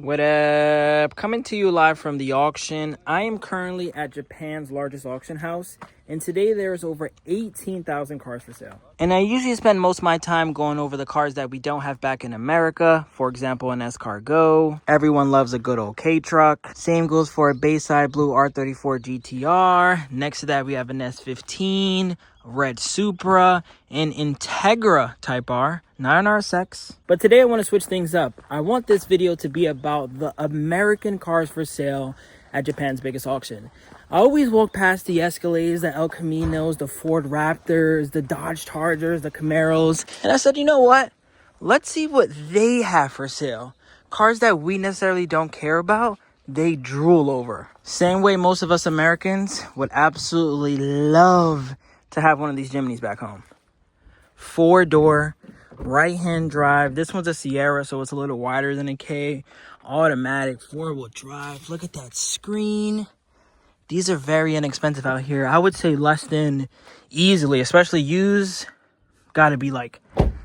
What up? Coming to you live from the auction. I am currently at Japan's largest auction house, and today there's over 18,000 cars for sale. And I usually spend most of my time going over the cars that we don't have back in America. For example, an S-Car Go. Everyone loves a good old K-Truck. Same goes for a Bayside Blue R34 GTR. Next to that, we have an S15, red Supra, an Integra Type R, not an RSX. But today I want to switch things up. I want this video to be about the American cars for sale at Japan's biggest auction. I always walk past the Escalades, the El Caminos, the Ford Raptors, the Dodge Chargers, the Camaros, and I said, you know what? Let's see what they have for sale. Cars that we necessarily don't care about, they drool over. Same way most of us Americans would absolutely love to have one of these Jimneys back home. 4-door, right-hand drive. This one's a Sierra, so it's a little wider than a K. Automatic, 4-wheel drive. Look at that screen. These are very inexpensive out here. I would say less than easily, especially used. Got to be like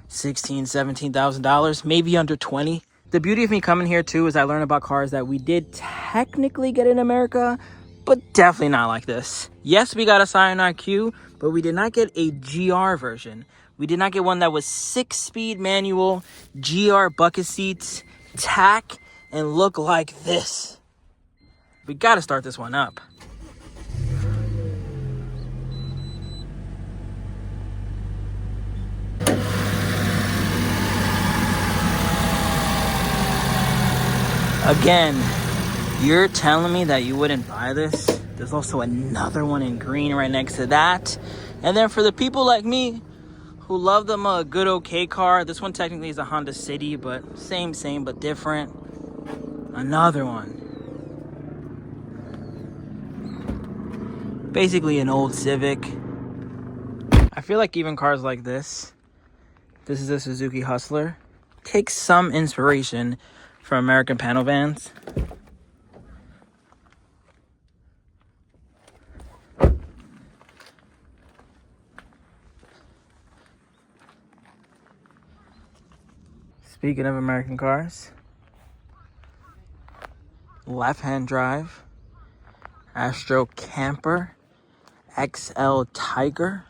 $16,000, $17,000, maybe under 20. The beauty of me coming here too is I learned about cars that we did technically get in America, but definitely not like this. Yes, we got a Scion IQ, but we did not get a GR version. We did not get one that was 6-speed manual, GR bucket seats, tack, and look like this. We got to start this one up. Again, you're telling me that you wouldn't buy this? There's also another one in green right next to that. And then for the people like me who love them a good okay car, this one technically is a Honda City, but same but different. Another one. Basically an old Civic. I feel like even cars like this is a Suzuki Hustler, takes some inspiration from American panel vans. Speaking of American cars, left-hand drive, Astro Camper, XL Tiger,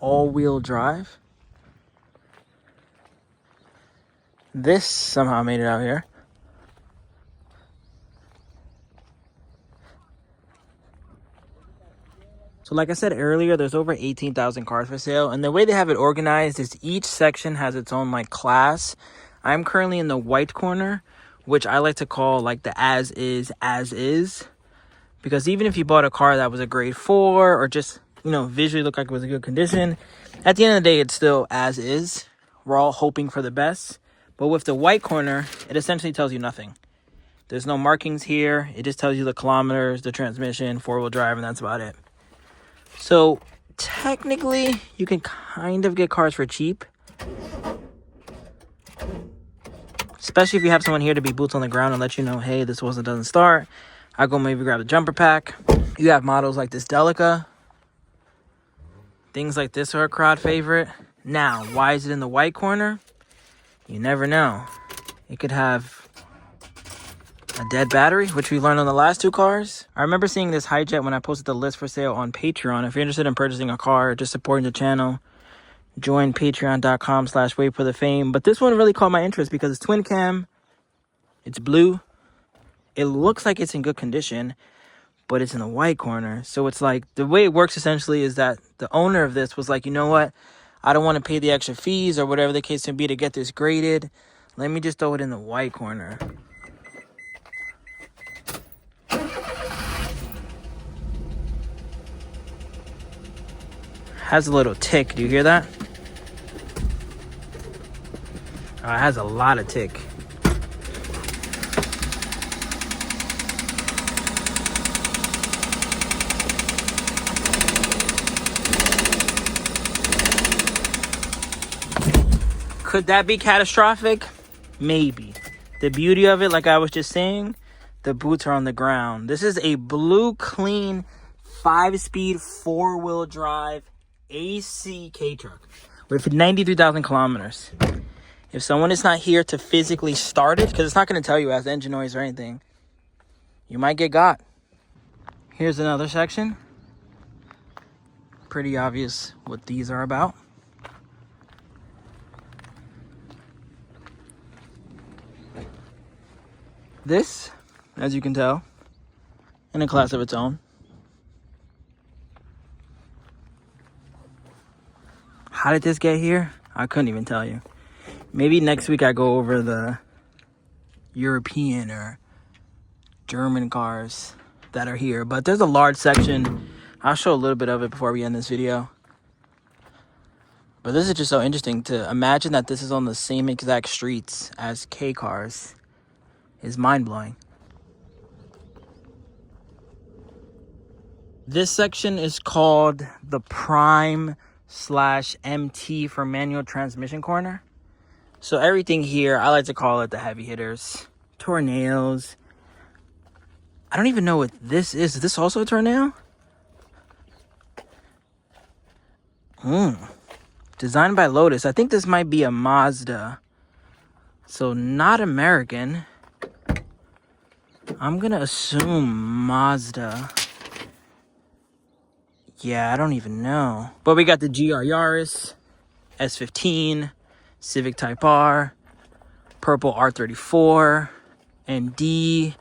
all-wheel drive. This somehow made it out here. So like I said earlier, there's over 18,000 cars for sale. And the way they have it organized is each section has its own like class. I'm currently in the white corner, which I like to call like the as is. Because even if you bought a car that was a grade 4 or just, you know, visually looked like it was in good condition, at the end of the day, it's still as is. We're all hoping for the best. But with the white corner, it essentially tells you nothing. There's no markings here. It just tells you the kilometers, the transmission, 4-wheel drive, and that's about it. So technically, you can kind of get cars for cheap. Especially if you have someone here to be boots on the ground and let you know, hey, this doesn't start. I go maybe grab the jumper pack. You have models like this Delica. Things like this are a crowd favorite. Now, why is it in the white corner? You never know. It could have a dead battery, which we learned on the last 2 cars. I remember seeing this Hijet when I posted the list for sale on Patreon. If you're interested in purchasing a car or just supporting the channel, join patreon.com/WayBeforeTheFame. But this one really caught my interest because it's twin cam. It's blue. It looks like it's in good condition, but it's in the white corner. So it's like, the way it works essentially is that the owner of this was like, you know what? I don't want to pay the extra fees or whatever the case may be to get this graded. Let me just throw it in the white corner. Has a little tick. Do you hear that? Oh, it has a lot of tick. Could that be catastrophic? Maybe. The beauty of it, like I was just saying, the boots are on the ground. This is a blue, clean, 5-speed, 4-wheel drive AC K-Truck with 93,000 kilometers. If someone is not here to physically start it, because it's not going to tell you as engine noise or anything, you might get got. Here's another section. Pretty obvious what these are about. This, as you can tell, in a class of its own. How did this get here? I couldn't even tell you. Maybe next week I go over the European or German cars that are here. But there's a large section. I'll show a little bit of it before we end this video. But this is just so interesting to imagine that this is on the same exact streets as K cars. Is mind-blowing. This section is called the Prime/MT for manual transmission corner. So everything here, I like to call it the heavy hitters. Tornadoes. I don't even know what this is. Is this also a tornado? Designed by Lotus. I think this might be a Mazda. So not American. I'm gonna assume Mazda. Yeah, I don't even know. But we got the GR Yaris, S15, Civic Type R, purple R34, MD,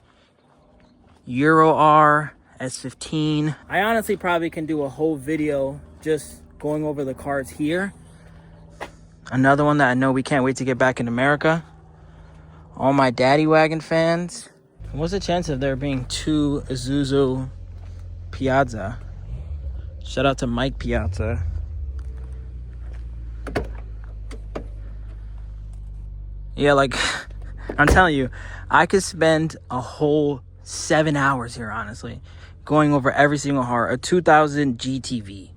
Euro R, S15. I honestly probably can do a whole video just going over the cars here. Another one that I know we can't wait to get back in America. All my Daddy Wagon fans. What's the chance of there being two Isuzu Piazza? Shout out to Mike Piazza. Yeah, like, I'm telling you, I could spend a whole 7 hours here, honestly, going over every single car. A 2000 GTV.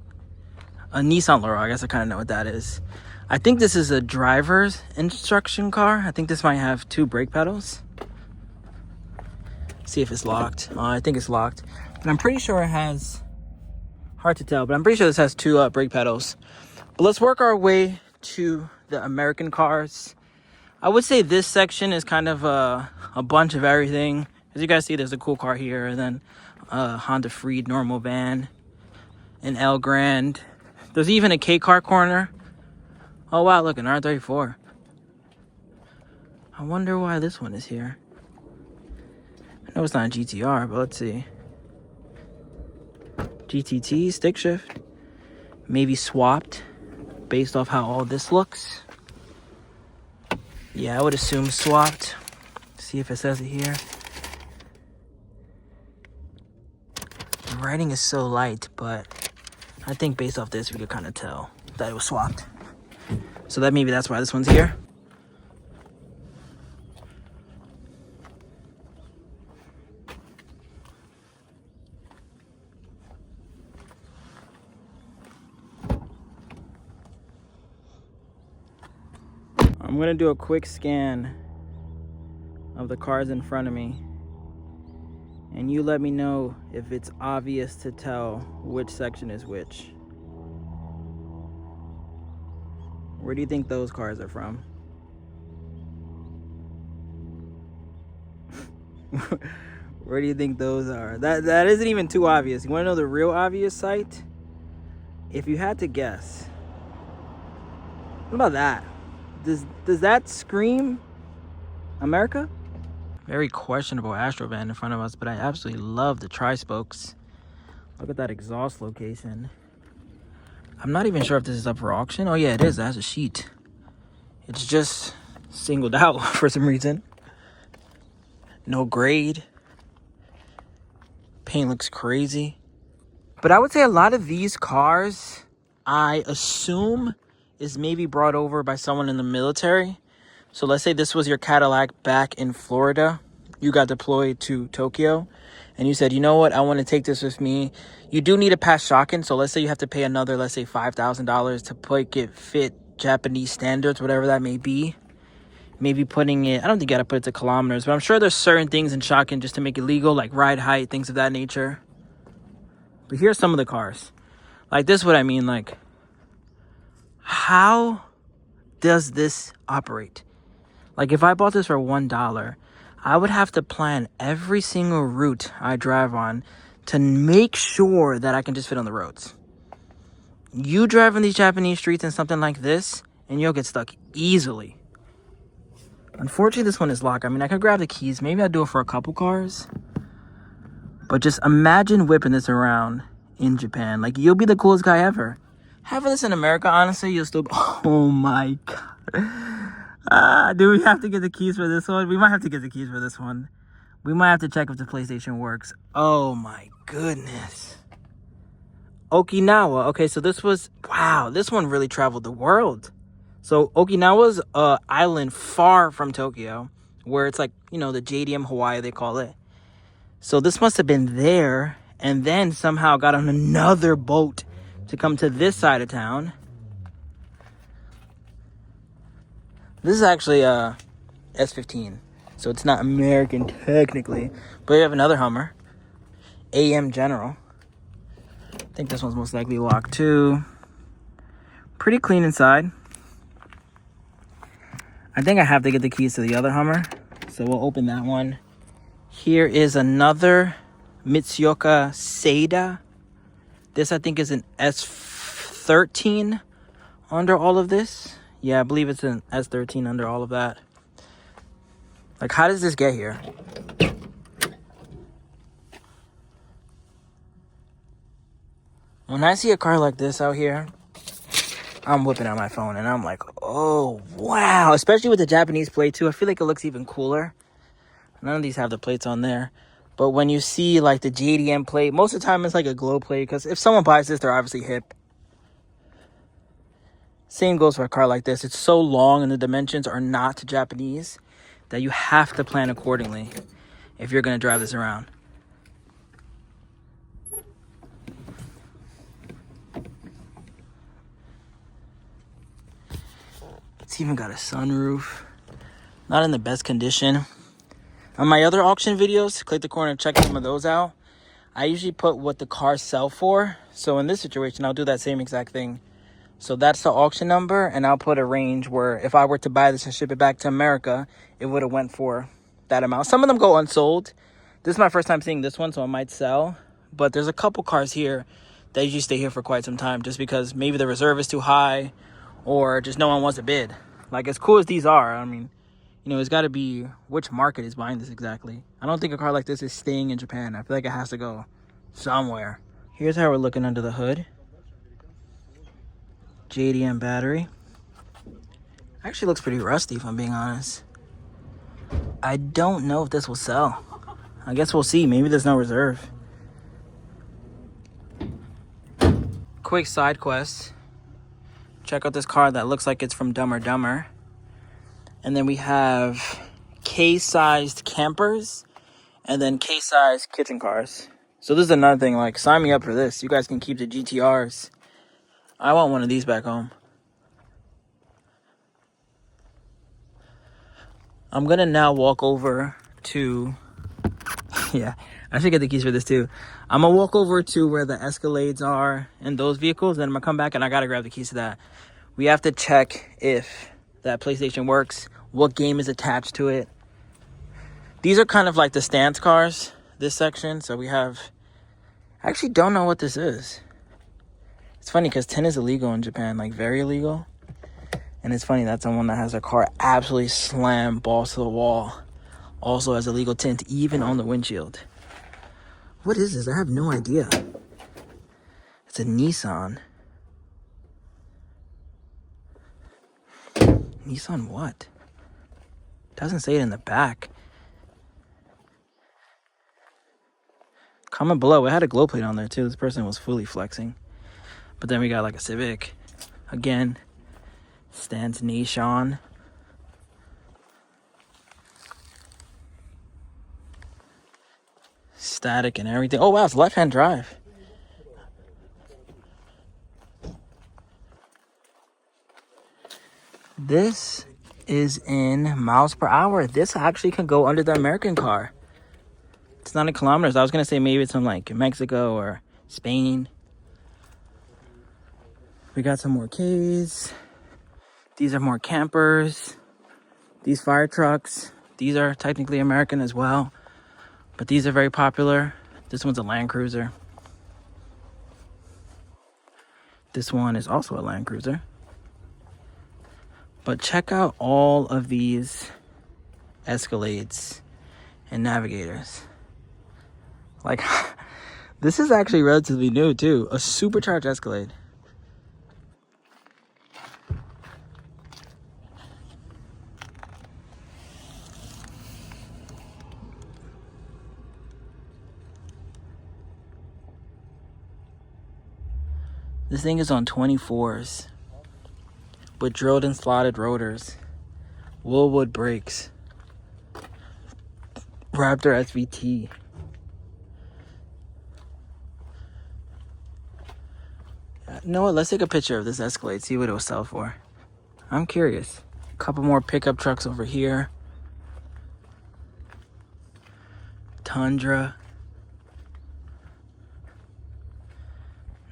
A Nissan Laurel, I guess I kind of know what that is. I think this is a driver's instruction car. I think this might have 2 brake pedals. See if it's locked. I think it's locked. But I'm pretty sure it has... Hard to tell, but I'm pretty sure this has 2 brake pedals. But let's work our way to the American cars. I would say this section is kind of a bunch of everything. As you guys see, there's a cool car here, and then a Honda Freed normal van, an L Grand. There's even a K car corner. Oh wow, look, an R34. I wonder why this one is here. I know it's not a GTR, but let's see. GTT, stick shift. Maybe swapped based off how all this looks. Yeah, I would assume swapped. See if it says it here. The writing is so light, but I think based off this, we could kind of tell that it was swapped. So that maybe that's why this one's here. I'm gonna do a quick scan of the cars in front of me, and you let me know if it's obvious to tell which section is which. Where do you think those cars are from? Where do you think those are? That isn't even too obvious. You wanna know the real obvious site? If you had to guess. What about that? Does that scream America? Very questionable Astro van in front of us, but I absolutely love the tri-spokes. Look at that exhaust location. I'm not even sure if this is up for auction. Oh yeah, it is. It has a sheet. It's just singled out for some reason. No grade. Paint looks crazy. But I would say a lot of these cars, I assume, is maybe brought over by someone in the military. So let's say this was your Cadillac back in Florida. You got deployed to Tokyo and you said, you know what, I want to take this with me. You do need to pass shocking. So let's say you have to pay another, let's say $5,000 to make it fit Japanese standards, whatever that may be. Maybe putting it, I don't think you got to put it to kilometers, but I'm sure there's certain things in shocking just to make it legal, like ride height, things of that nature. But here's some of the cars. Like this is what I mean, like, how does this operate? Like, if I bought this for $1, I would have to plan every single route I drive on to make sure that I can just fit on the roads. You drive on these Japanese streets in something like this, and you'll get stuck easily. Unfortunately, this one is locked. I mean, I could grab the keys. Maybe I'll do it for a couple cars. But just imagine whipping this around in Japan. Like, you'll be the coolest guy ever. Having this in America, honestly, you'll still... Oh, my God. Do we have to get the keys for this one? We might have to get the keys for this one. We might have to check if the PlayStation works. Oh, my goodness. Okinawa. Okay, so this was... Wow, this one really traveled the world. So Okinawa's an island far from Tokyo, where it's like, you know, the JDM Hawaii, they call it. So this must have been there, and then somehow got on another boat to come to this side of town. This is actually S15, so it's not American technically, but you have another Hummer, AM General. I think this one's most likely locked too. Pretty clean inside. I think I have to get the keys to the other Hummer, so we'll open that one. Here is another Mitsuoka Seida. This, I think, is an S13 under all of this. Yeah, I believe it's an S13 under all of that. Like, how does this get here? When I see a car like this out here, I'm whipping out my phone and I'm like, oh, wow. Especially with the Japanese plate, too. I feel like it looks even cooler. None of these have the plates on there. But when you see, like, the JDM plate, most of the time it's like a glow plate. Because if someone buys this, they're obviously hip. Same goes for a car like this. It's so long and the dimensions are not Japanese that you have to plan accordingly if you're going to drive this around. It's even got a sunroof. Not in the best condition. On my other auction videos, click the corner and check some of those out. I usually put what the cars sell for. So in this situation, I'll do that same exact thing. So that's the auction number, and I'll put a range where if I were to buy this and ship it back to America, it would have went for that amount. Some of them go unsold. This is my first time seeing this one, so I might sell. But there's a couple cars here that usually stay here for quite some time just because maybe the reserve is too high or just no one wants to bid. Like, as cool as these are, I mean, you know, it's got to be which market is buying this exactly. I don't think a car like this is staying in Japan. I feel like it has to go somewhere. Here's how we're looking under the hood. JDM battery. Actually looks pretty rusty, if I'm being honest. I don't know if this will sell. I guess we'll see. Maybe there's no reserve. Quick side quest. Check out this car that looks like it's from Dumb or Dumber. And then we have K-sized campers and then K-sized kitchen cars. So this is another thing, like, sign me up for this. You guys can keep the GTRs. I want one of these back home. I'm gonna now walk over to... yeah, I should get the keys for this too. I'm gonna walk over to where the Escalades are and those vehicles. Then I'm gonna come back and I gotta grab the keys to that. We have to check if that PlayStation works, what game is attached to it. These are kind of like the stance cars, this section. So we have... I actually don't know what this is. It's funny because 10 is illegal in Japan, like very illegal. And it's funny that someone that has their car absolutely slammed balls to the wall also has illegal tint, even on the windshield. What is this? I have no idea. It's a Nissan. Nissan what? Doesn't say it in the back. Comment below. It had a glow plate on there too. This person was fully flexing. But then we got like a Civic. Again, stands Nissan. Static and everything. Oh wow, it's left-hand drive. This is in miles per hour. This actually can go under the American car. It's not in kilometers. I was gonna say maybe it's in like Mexico or Spain. We got some more Ks. These are more campers. These fire trucks. These are technically American as well, but these are very popular. This one's a Land Cruiser. This one is also a Land Cruiser. But check out all of these Escalades and Navigators. Like, this is actually relatively new too. A supercharged Escalade. This thing is on 24s with drilled and slotted rotors, Woolwood brakes, Raptor SVT. You know what? Let's take a picture of this Escalade, see what it will sell for. I'm curious. A couple more pickup trucks over here. Tundra.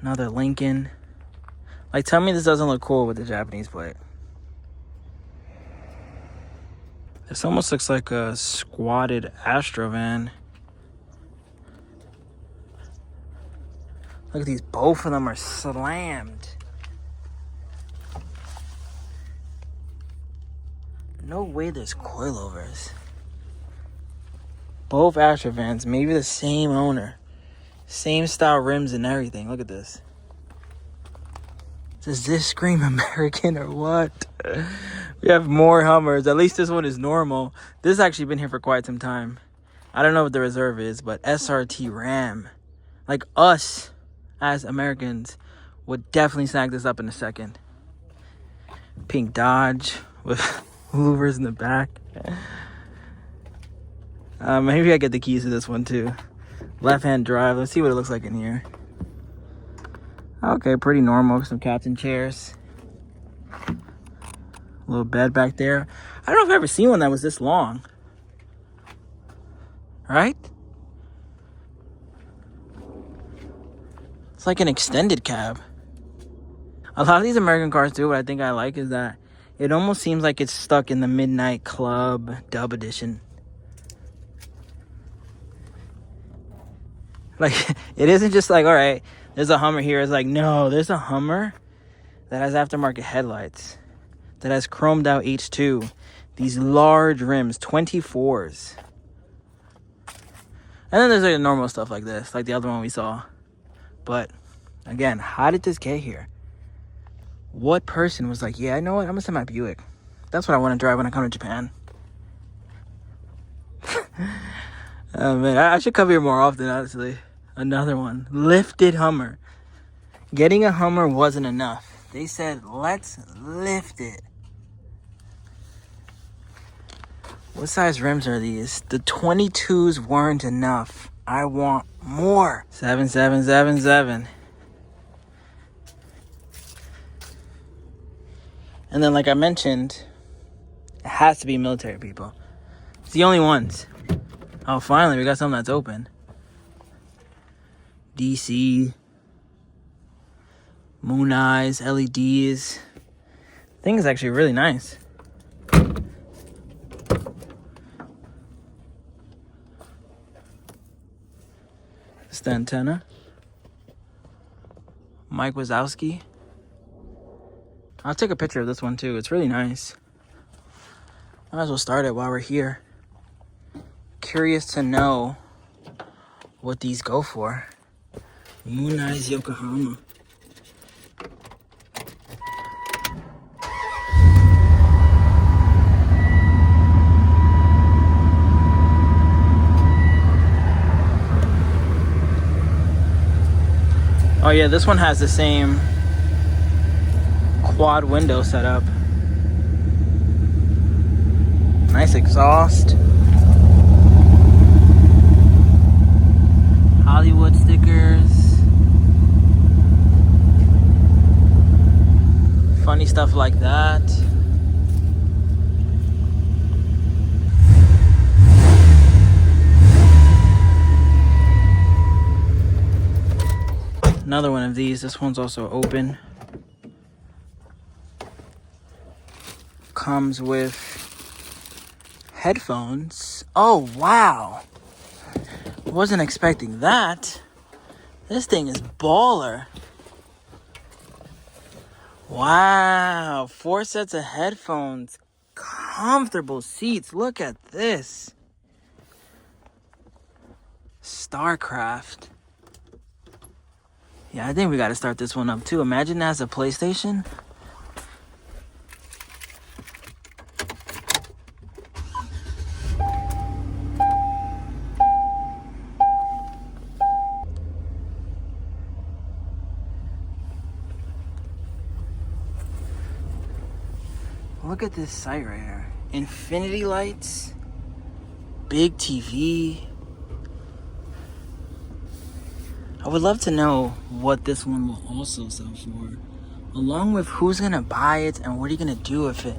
Another Lincoln. Like, tell me this doesn't look cool with the Japanese plate. This almost looks like a squatted Astro van. Look at these, both of them are slammed. No way there's coilovers. Both Astro vans, maybe the same owner. Same style rims and everything. Look at this. Does this scream American or what? We have more Hummers. At least this one is normal. This has actually been here for quite some time. I don't know what the reserve is, but SRT Ram. Like, us as Americans would definitely snag this up in a second. Pink Dodge with louvers in the back. Maybe I get the keys to this one too. Left-hand drive. Let's see what it looks like in here. Okay, pretty normal. Some captain chairs. A little bed back there. I don't know if I've ever seen one that was this long. Right? It's like an extended cab. A lot of these American cars do. What I think I like is that it almost seems like it's stuck in the Midnight Club Dub Edition. Like, it isn't just like, all right, there's a Hummer here. It's like, no, there's a Hummer that has aftermarket headlights, that has chromed out H2, these large rims, 24s. And then there's like normal stuff like this, like the other one we saw. But again, how did this get here? What person was like, yeah, I know what, I'm gonna send my Buick. That's what I want to drive when I come to Japan. Oh man, I should come here more often, honestly. Another one, lifted Hummer. Getting a Hummer wasn't enough. They said, let's lift it. What size rims are these? The 22s weren't enough. I want more. 7777. And then, like I mentioned, it has to be military people. It's the only ones. Oh, finally, we got something that's open. DC. Moon eyes, LEDs. Thing is actually really nice. It's the antenna. Mike Wazowski. I'll take a picture of this one too. It's really nice. Might as well start it while we're here. Curious to know what these go for. Moon Eyes Yokohama. Oh yeah, this one has the same quad window setup. Nice exhaust. Hollywood stickers. Funny stuff like that. Another one of these. This one's also open. comes with headphones. Oh, wow. Wasn't expecting that. This thing is baller. Wow. 4 sets of headphones. Comfortable seats. Look at this. StarCraft. Yeah, I think we got to start this one up too. Imagine that as a PlayStation. Look at this site right here. Infinity lights. Big TV. I would love to know what this one will also sell for, along with who's gonna buy it and what are you gonna do with it.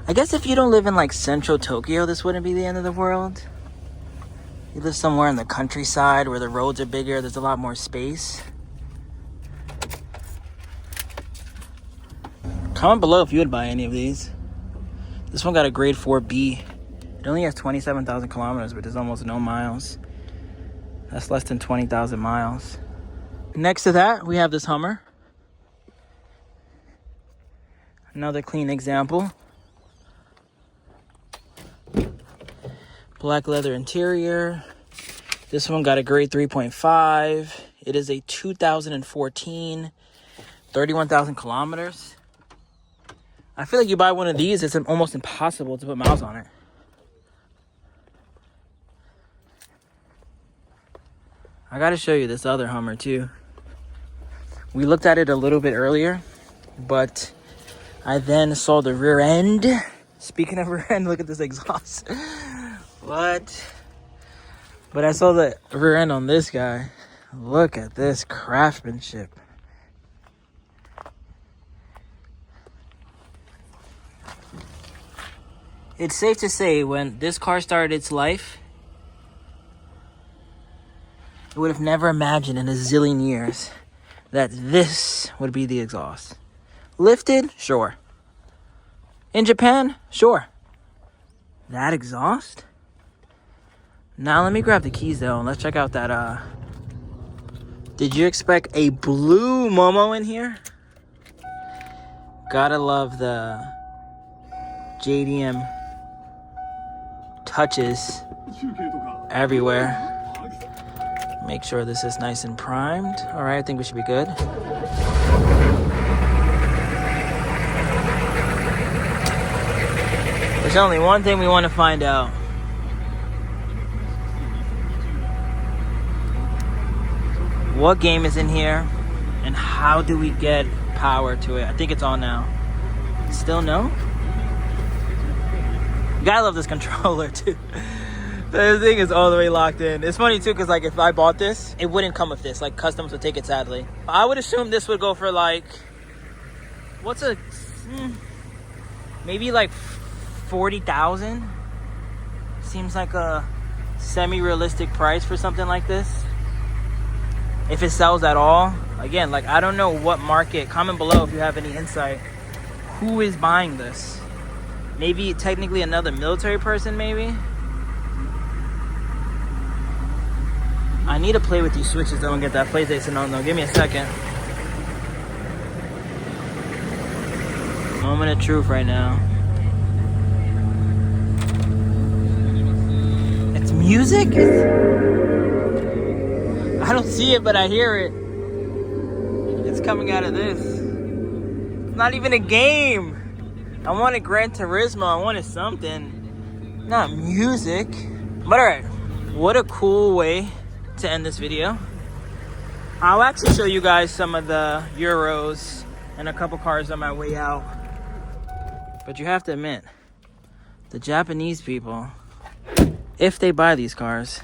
I guess if you don't live in like central Tokyo, this wouldn't be the end of the world. You live somewhere in the countryside where the roads are bigger, there's a lot more space. Comment below if you would buy any of these. This one got a grade 4B. It only has 27,000 kilometers, but there's almost no miles. That's less than 20,000 miles. Next to that, we have this Hummer. Another clean example. Black leather interior. This one got a grade 3.5. It is a 2014, 31,000 kilometers. I feel like you buy one of these, it's almost impossible to put miles on it. I gotta show you this other Hummer too. We looked at it a little bit earlier, but I then saw the rear end. Speaking of rear end, look at this exhaust. What? But I saw the rear end on this guy. Look at this craftsmanship. It's safe to say when this car started its life, I would have never imagined in a zillion years that this would be the exhaust. Lifted? Sure. In Japan? Sure. That exhaust? Now let me grab the keys though and let's check out that, did you expect a blue Momo in here? Gotta love the JDM touches everywhere. Make sure this is nice and primed. All right, I think we should be good. There's only one thing we want to find out. What game is in here and how do we get power to it? I think it's on now. Still no? You gotta love this controller too. This thing is all the way locked in. It's funny too, because like if I bought this, it wouldn't come with this. Like customs would take it, sadly. I would assume this would go for like, maybe like 40,000. Seems like a semi-realistic price for something like this. If it sells at all. Again, like I don't know what market. Comment below if you have any insight. Who is buying this? Maybe technically another military person, maybe? I need to play with these switches though and get that PlayStation on though. Give me a second. Moment of truth right now. It's music? I don't see it, but I hear it. It's coming out of this. It's not even a game. I wanted Gran Turismo. I wanted something. Not music. But alright. What a cool way to end this video. I'll actually show you guys some of the Euros and a couple cars on my way out. But you have to admit, the Japanese people, if they buy these cars,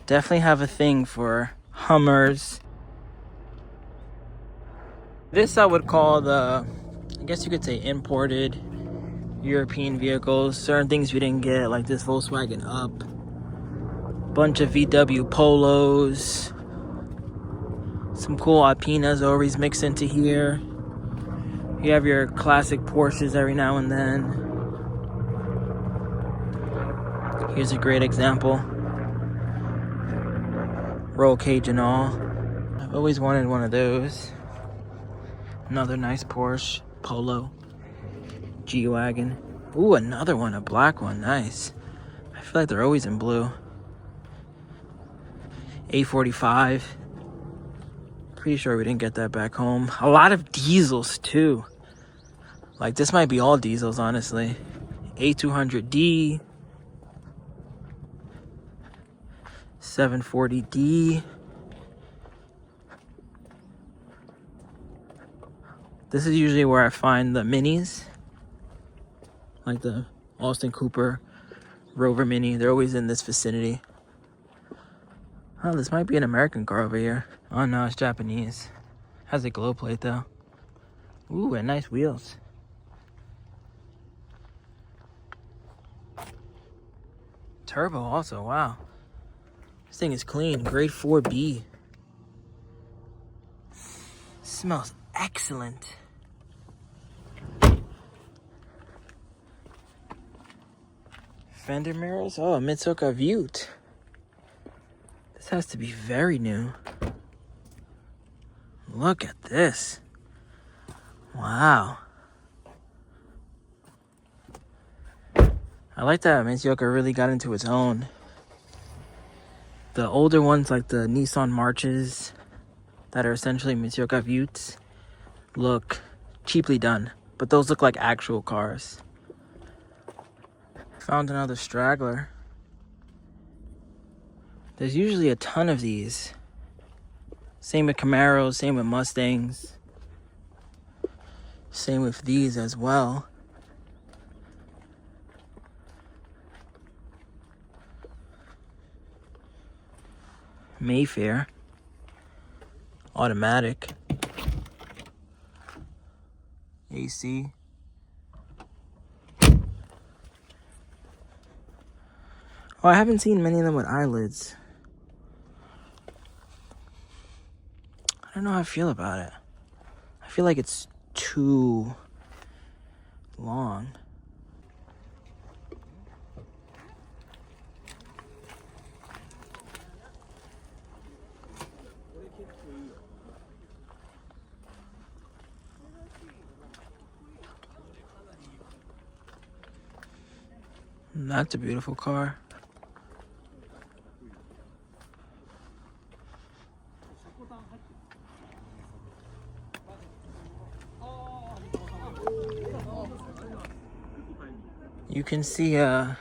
definitely have a thing for Hummers. This I would call the, I guess you could say, imported European vehicles. Certain things we didn't get, like this Volkswagen Up. Bunch of VW Polos. Some cool Alpinas always mixed into here. You have your classic Porsches every now and then. Here's a great example. Roll cage and all. I've always wanted one of those. Another nice Porsche Polo G-Wagon. Ooh, another one, a black one. Nice. I feel like they're always in blue. A45. Pretty sure we didn't get that back home. A lot of diesels too. Like this might be all diesels, honestly. A200D. 740D. This is usually where I find the minis. Like the Austin Cooper Rover Mini. They're always in this vicinity. Oh, this might be an American car over here. Oh no, it's Japanese. Has a glow plate though. Ooh, and nice wheels. Turbo also, wow. This thing is clean, grade 4B. Smells excellent. Fender mirrors, oh, Mitsuka Vute. This has to be very new. Look at this. Wow. I like that Mitsuka really got into its own. The older ones, like the Nissan Marches, that are essentially Mitsuka Vutes, look cheaply done. But those look like actual cars. Found another straggler. There's usually a ton of these. Same with Camaros, same with Mustangs. Same with these as well. Mayfair. Automatic. AC. Oh, I haven't seen many of them with eyelids. I don't know how I feel about it. I feel like it's too long. That's a beautiful car. You can see a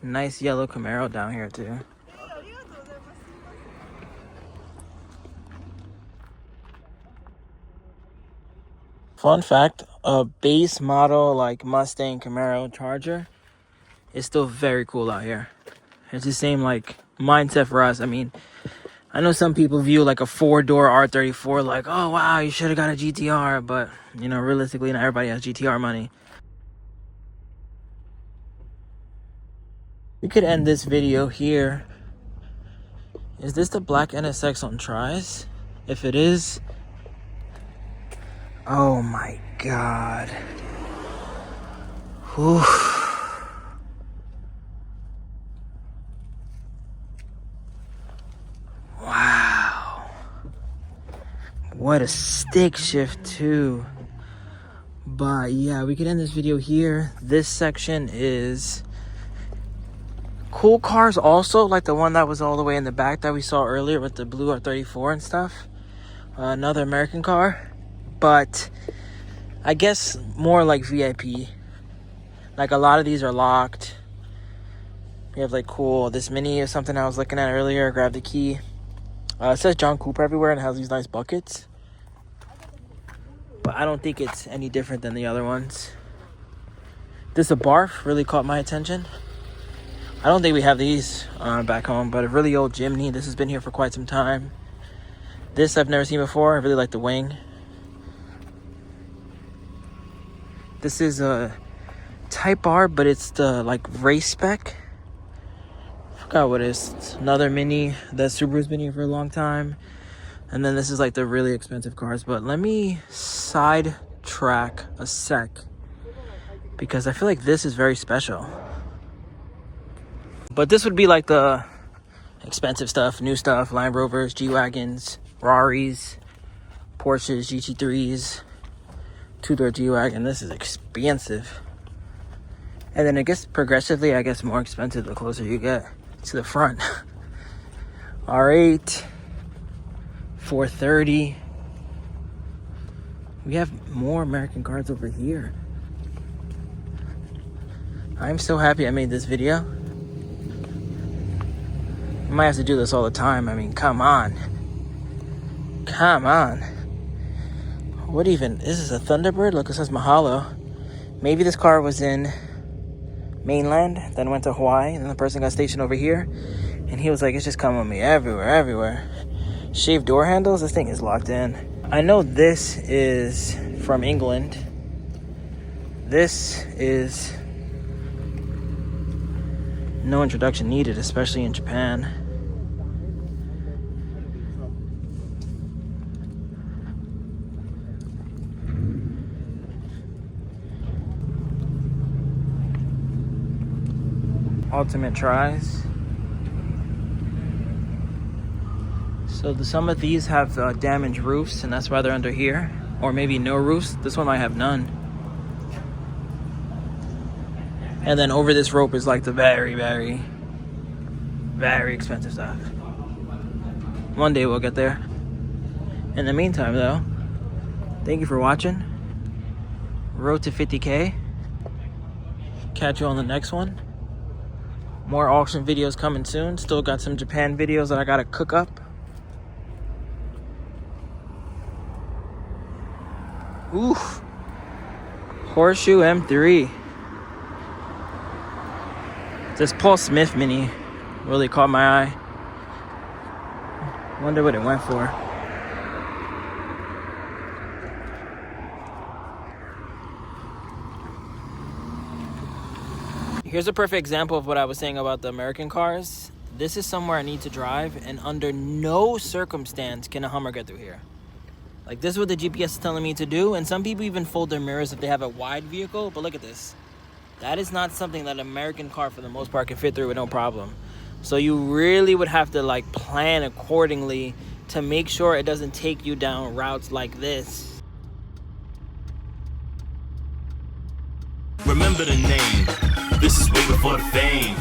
nice yellow Camaro down here too. Fun fact, a base model like Mustang, Camaro, Charger is still very cool out here. It's the same like mindset for us. I mean, I know some people view like a 4-door R34 like, oh wow, you should have got a GTR, but you know, realistically not everybody has GTR money. We could end this video here. Is this the black NSX on tries? If it is, oh my god. Whew. Wow. What a stick shift too. But yeah, we could end this video here. This section is cool cars also, like the one that was all the way in the back that we saw earlier with the blue R34 and stuff. Another American car. But I guess more like VIP. Like a lot of these are locked. We have like cool, this Mini is something I was looking at earlier. Grab the key. It says John Cooper everywhere and it has these nice buckets. But I don't think it's any different than the other ones. This Abarth really caught my attention. I don't think we have these back home, but a really old Jimny. This has been here for quite some time. This I've never seen before. I really like the wing. This is a Type R, but it's the like race spec. I forgot what it is. It's another Mini that Subaru's been here for a long time. And then this is like the really expensive cars. But let me sidetrack a sec, because I feel like this is very special. But this would be like the expensive stuff, new stuff, Land Rovers, G-Wagons, Raris, Porsches, GT3s, two-door G-Wagon. This is expensive. And then it gets progressively, I guess, more expensive the closer you get to the front. R8, 430. We have more American cars over here. I'm so happy I made this video. I might have to do this all the time. I mean, come on. Come on. What even? This is a Thunderbird? Look, it says Mahalo. Maybe this car was in mainland, then went to Hawaii, and then the person got stationed over here. And he was like, it's just coming with me everywhere. Shaved door handles? This thing is locked in. I know this is from England. This is no introduction needed, especially in Japan. Ultimate tries. So some of these have damaged roofs, and that's why they're under here. Or maybe no roofs. This one might have none. And then over this rope is like the very expensive stuff. One day we'll get there. In the meantime though, thank you for watching. Road to 50K. Catch you on the next one. More auction videos coming soon. Still got some Japan videos that I gotta cook up. Oof. Horseshoe M3. This Paul Smith Mini really caught my eye. Wonder what it went for. Here's a perfect example of what I was saying about the American cars. This is somewhere I need to drive, and under no circumstance can a Hummer get through here. Like, this is what the GPS is telling me to do, and some people even fold their mirrors if they have a wide vehicle, but look at this. That is not something that an American car, for the most part, can fit through with no problem. So you really would have to, like, plan accordingly to make sure it doesn't take you down routes like this. Remember the name. This is way before the fame.